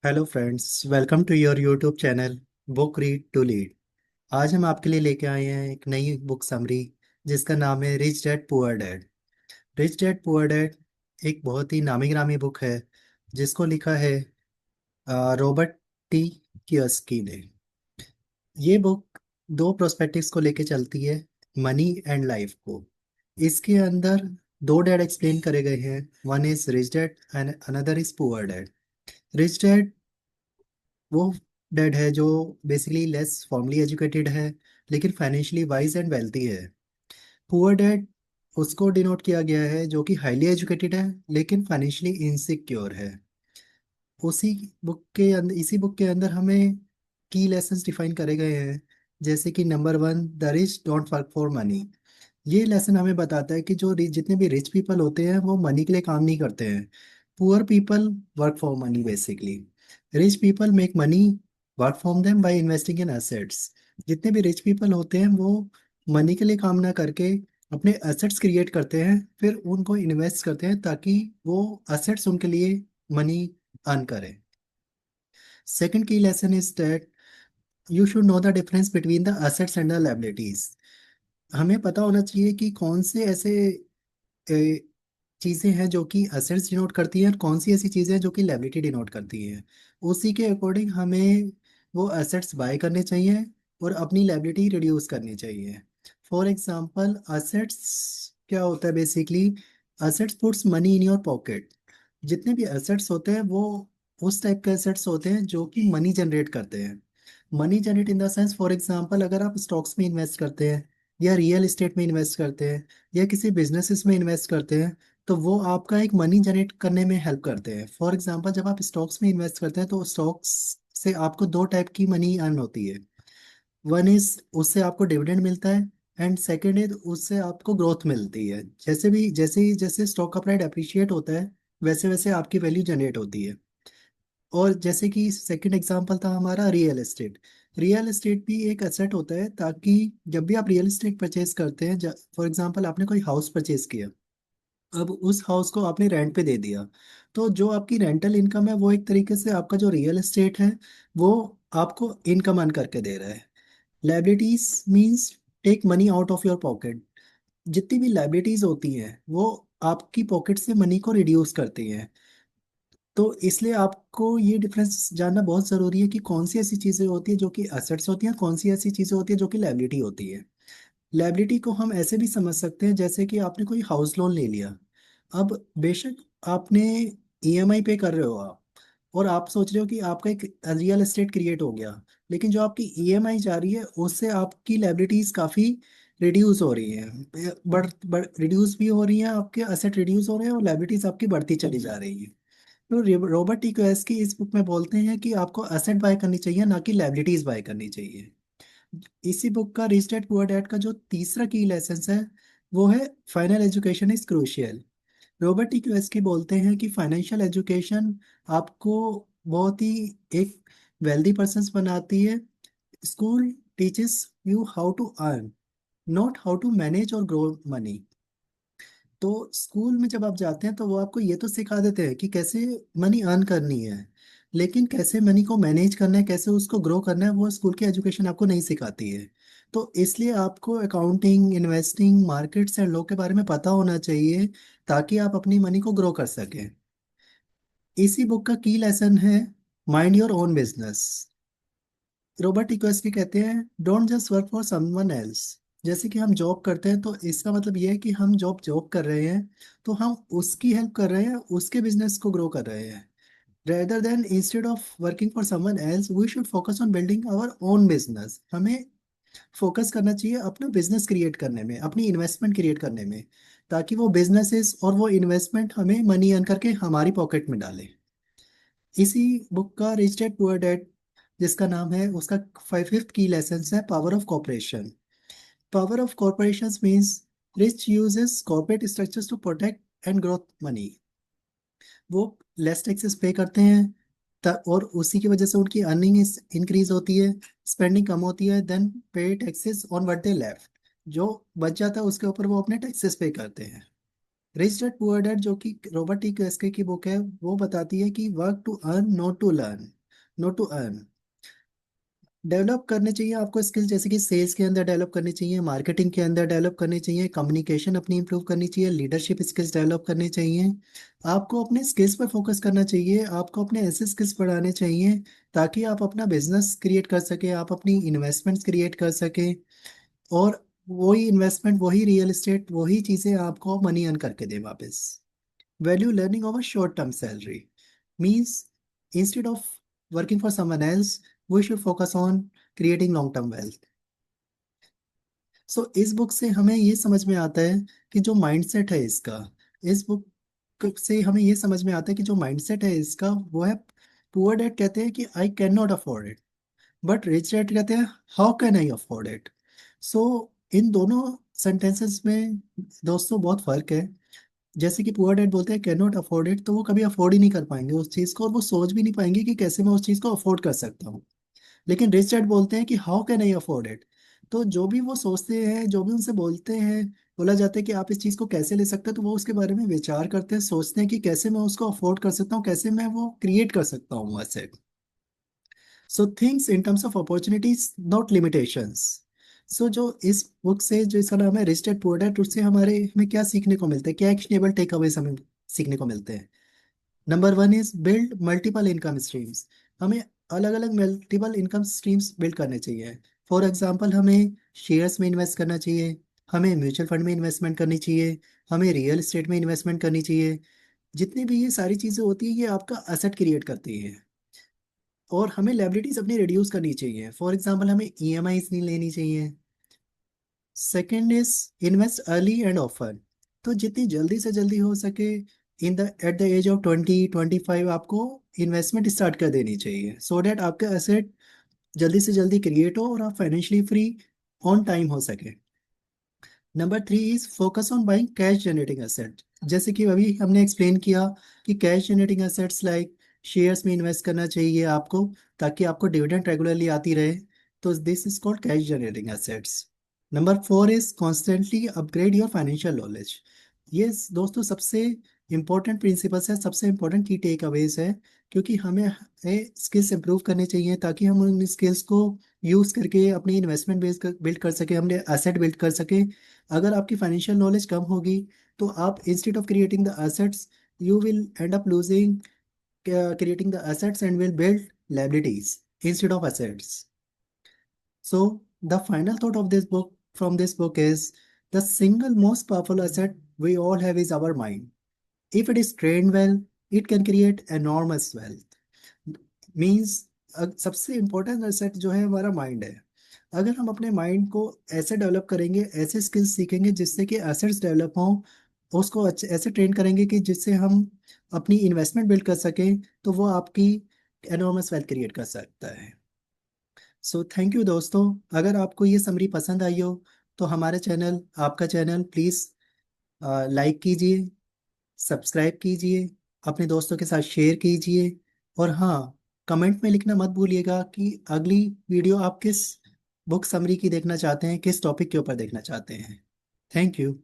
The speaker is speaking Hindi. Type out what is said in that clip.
Hello friends, welcome to your YouTube channel book read to lead. आज हम आपके लिए लेके आए हैं एक नई बुक समरी जिसका नाम है rich dad poor dad. Rich dad poor dad एक बहुत ही नामी गिरामी बुक है जिसको लिखा है रॉबर्ट टी कियोसाकी ने। ये बुक दो प्रोस्पेक्टिव्स को लेके चलती है, मनी एंड लाइफ को। इसके अंदर दो डैड एक्सप्लेन करे गए हैं, one is rich dad and another is poor dad. Rich dad वो डेड है जो बेसिकली लेस फॉर्मली एजुकेटेड है लेकिन फाइनेंशियली वाइज एंड वेल्थी है। पुअर डेड उसको डिनोट किया गया है जो कि हाईली एजुकेटेड है लेकिन फाइनेंशियली इनसिक्योर है। उसी इसी बुक के अंदर हमें की लेसन्स डिफाइन करे गए हैं, जैसे कि number one, the rich don't work for money. ये लेसन हमें बताता है कि जितने भी रिच पीपल होते हैं वो मनी के लिए काम नहीं करते हैं। Poor people work for money basically. Rich people make money work for them by investing in assets. जितने भी रिच पीपल होते हैं वो मनी के लिए काम ना करके अपने एसेट्स क्रिएट करते हैं, फिर उनको इन्वेस्ट करते हैं ताकि वो एसेट्स उनके लिए मनी अर्न करें। सेकंड की lesson is that you should know the difference between the assets and the liabilities. हमें पता होना चाहिए कि कौन से ऐसे चीज़ें हैं जो कि असेट्स डिनोट करती हैं और कौन सी ऐसी चीज़ें हैं जो कि लायबिलिटी डिनोट करती हैं। उसी के अकॉर्डिंग हमें वो असेट्स बाय करने चाहिए और अपनी लायबिलिटी रिड्यूस करनी चाहिए। फॉर एग्जांपल, असेट्स क्या होता है basically? Assets puts money in your pocket. जितने भी एसेट्स होते हैं वो उस टाइप के एसेट्स होते हैं जो कि मनी जनरेट करते हैं। Money generate in the sense, for example, अगर आप स्टॉक्स में इन्वेस्ट करते हैं या रियल एस्टेट में इन्वेस्ट करते हैं या किसी बिजनेसेस में इन्वेस्ट करते हैं तो वो आपका एक मनी जनरेट करने में हेल्प करते हैं। फॉर एग्जांपल, जब आप स्टॉक्स में इन्वेस्ट करते हैं तो स्टॉक्स से आपको दो टाइप की मनी अर्न होती है। वन इज उससे आपको डिविडेंड मिलता है एंड सेकंड इज उससे आपको ग्रोथ मिलती है। जैसे स्टॉक का प्राइस अप्रिशिएट होता है वैसे वैसे आपकी वैल्यू जनरेट होती है। और जैसे कि सेकंड एग्जांपल था हमारा रियल एस्टेट। रियल एस्टेट भी एक एसेट होता है ताकि जब भी आप रियल एस्टेट परचेज करते हैं, फॉर एग्जांपल आपने कोई हाउस परचेज किया, अब उस हाउस को आपने रेंट पे दे दिया, तो जो आपकी रेंटल इनकम है वो एक तरीके से आपका जो रियल एस्टेट है वो आपको इनकम अर्न करके दे रहा है। Liabilities means take money out of your pocket. जितनी भी लाइबिलिटीज होती हैं वो आपकी पॉकेट से मनी को रिड्यूस करती हैं। तो इसलिए आपको ये डिफरेंस जानना बहुत ज़रूरी है कि कौन सी ऐसी चीज़ें होती है जो कि असेट्स होती हैं, कौन सी ऐसी चीज़ें होती है जो कि लाइबिलिटी होती है। लाइबिलिटी को हम ऐसे भी समझ सकते हैं जैसे कि आपने कोई हाउस लोन ले लिया। अब बेशक आपने ईएमआई पे कर रहे हो आप, और आप सोच रहे हो कि आपका एक रियल एस्टेट क्रिएट हो गया, लेकिन जो आपकी ईएमआई जा रही है उससे आपकी लाइबिलिटीज काफ़ी रिड्यूस हो रही हैं, बढ़ रिड्यूस भी हो रही हैं, आपके असेट रिड्यूस हो रहे हैं और लाइबिलिटीज आपकी बढ़ती चली जा रही है। तो रॉबर्ट टी की इस बुक में बोलते हैं कि आपको एसेट बाय करनी चाहिए ना कि लाइबिलिटीज बाय करनी चाहिए। इसी बुक का रिच डैड पुअर डैड का जो तीसरा की लेसन है वो है final education is crucial. Robert T Kiyosaki बोलते हैं कि फाइनेंशियल एजुकेशन आपको बहुत ही एक वेल्दी पर्सन बनाती है। School teaches you how to earn, not how to manage और ग्रो मनी। तो स्कूल में जब आप जाते हैं तो वो आपको ये तो सिखा देते हैं कि कैसे मनी अर्न करनी है, लेकिन कैसे मनी को मैनेज करना है, कैसे उसको ग्रो करना है, वो स्कूल की एजुकेशन आपको नहीं सिखाती है। तो इसलिए आपको accounting, investing, markets and law के बारे में पता होना चाहिए ताकि आप अपनी मनी को ग्रो कर सकें। इसी बुक का की लेसन है mind your own business. Robert Kiyosaki कहते हैं don't just work for someone else. जैसे कि हम जॉब करते हैं तो इसका मतलब ये है कि हम जॉब जॉब कर रहे हैं तो हम उसकी हेल्प कर रहे हैं, उसके बिजनेस को ग्रो कर रहे हैं। Rather than instead of working for someone else we should focus on building our own business. हमें फोकस करना चाहिए अपना बिजनेस क्रिएट करने में, अपनी इन्वेस्टमेंट क्रिएट करने में, ताकि वो बिजनेसेस और वो इन्वेस्टमेंट हमें मनी अर्न करके हमारी पॉकेट में डाले। इसी बुक का रिच डैड पुअर डैड जिसका नाम है, उसका फिफ्थ की लेसन है power of corporation. Power of corporation means rich uses corporate structures to protect and growth money. वो लेस टैक्सेस पे करते हैं और उसी की वजह से उनकी अर्निंग इंक्रीज होती है, स्पेंडिंग कम होती है, देन पे taxes on what they left. जो बच जाता है उसके ऊपर वो अपने टैक्सेस पे करते हैं। रिच डैड पुअर डैड जो कि रॉबर्ट टी कियोसाकी की बुक है, वो बताती है कि work to earn not to learn, not to earn. Develop करने चाहिए आपको स्किल, जैसे कि सेल्स के अंदर डेवलप करनी चाहिए, मार्केटिंग के अंदर डेवलप करनी चाहिए, कम्युनिकेशन अपनी इंप्रूव करनी चाहिए, लीडरशिप स्किल्स डेवलप करनी चाहिए। आपको अपने स्किल्स पर फोकस करना चाहिए, आपको अपने ऐसे स्किल्स बढ़ाने चाहिए ताकि आप अपना बिजनेस क्रिएट कर सके, आप अपनी इन्वेस्टमेंट्स क्रिएट कर सके। और वही इन्वेस्टमेंट, वही रियल एस्टेट, वही चीज़ें आपको मनी अर्न करके दे वापस। Value learning over short-term salary means instead of working for someone else, we should focus on creating long-term wealth. सो इस बुक से हमें ये समझ में आता है कि जो माइंडसेट है इसका, इस बुक से हमें ये समझ में आता है कि जो माइंडसेट है इसका वो है, पुअर डैड कहते हैं कि I can not afford it, but rich dad कहते हैं how can I afford it. So इन दोनों सेंटेंसेस में दोस्तों बहुत फर्क है। जैसे कि पुअर डैड बोलते हैं कैन नॉट अफोर्ड इट, तो वो कभी अफोर्ड ही नहीं कर पाएंगे उस चीज़ को, और वो सोच भी नहीं पाएंगे कि कैसे मैं उस चीज़ को अफोर्ड कर सकता हूँ। लेकिन रिच डैड बोलते हैं कि how can I afford it. तो जो भी वो सोचते हैं, जो भी उनसे बोलते हैं, बोला जाता है कि आप इस चीज़ को कैसे ले सकते हैं, तो वो उसके बारे में विचार करते हैं, सोचते हैं कि कैसे मैं उसको अफोर्ड कर सकता हूँ, कैसे मैं वो क्रिएट कर सकता हूँ वैसे। So things in terms of opportunities not limitations. So जो इस बुक से, जो इसका नाम है रिच डैड पुअर डैड, उससे हमें क्या सीखने को मिलता है, क्या एक्शनेबल टेक अवेज हमें सीखने को मिलते हैं। Number one is build multiple income streams. हमें अलग अलग मल्टीपल इनकम स्ट्रीम्स बिल्ड करने चाहिए। फॉर एग्जांपल हमें शेयर्स में इन्वेस्ट करना चाहिए, हमें म्यूचुअल फंड में इन्वेस्टमेंट करनी चाहिए, हमें रियल एस्टेट में इन्वेस्टमेंट करनी चाहिए। जितनी भी ये सारी चीज़ें होती है, ये आपका असेट क्रिएट करती है। और हमें लायबिलिटीज अपनी रिड्यूस करनी चाहिए। फॉर एग्जांपल हमें ईएमआईज नहीं लेनी चाहिए। Second is invest early and often. तो जितनी जल्दी से जल्दी हो सके, in the at the age of 20-25 आपको इन्वेस्टमेंट स्टार्ट कर देनी चाहिए, सो डैट आपका एसेट जल्दी से जल्दी क्रिएट हो और आप फाइनेंशियली फ्री ऑन टाइम हो सके। Number three is focus on buying cash generating asset. जैसे कि अभी हमने एक्सप्लेन किया कि cash generating assets like shares में इन्वेस्ट करना चाहिए आपको, ताकि आपको डिविडेंड रेगुलरली आती रहे। तो this is called cash generating assets. Number four is constantly upgrade your financial knowledge. ये दोस्तों सबसे इंपॉर्टेंट प्रिंसिपल्स है, सबसे इंपॉर्टेंट की टेक अवेज है। क्योंकि हमें स्किल्स इंप्रूव करने चाहिए ताकि हम उन स्किल्स को यूज करके अपनी इन्वेस्टमेंट बेस बिल्ड कर सके, हमने एसेट बिल्ड कर सके। अगर आपकी फाइनेंशियल नॉलेज कम होगी, तो आप instead of creating the assets, you will and up losing creating the assets and will build liabilities instead of assets. So the final thought of this book, from this book, is the single most powerful asset we all have is our mind. If it is trained well, it can create enormous wealth. Means सबसे इम्पोर्टेंट एसेट जो है हमारा माइंड है। अगर हम अपने माइंड को ऐसे डेवलप करेंगे, ऐसे स्किल्स सीखेंगे जिससे कि एसेट्स डेवलप हों, उसको अच्छे ऐसे ट्रेन करेंगे कि जिससे हम अपनी इन्वेस्टमेंट बिल्ड कर सकें, तो वो आपकी एनॉर्मस वेल्थ क्रिएट कर सकता है। सो थैंक यू दोस्तों। अगर आपको ये समरी पसंद आई हो, तो हमारे चैनल, आपका चैनल प्लीज़ लाइक कीजिए, सब्सक्राइब कीजिए, अपने दोस्तों के साथ शेयर कीजिए। और हाँ, कमेंट में लिखना मत भूलिएगा कि अगली वीडियो आप किस बुक समरी की देखना चाहते हैं, किस टॉपिक के ऊपर देखना चाहते हैं। Thank you.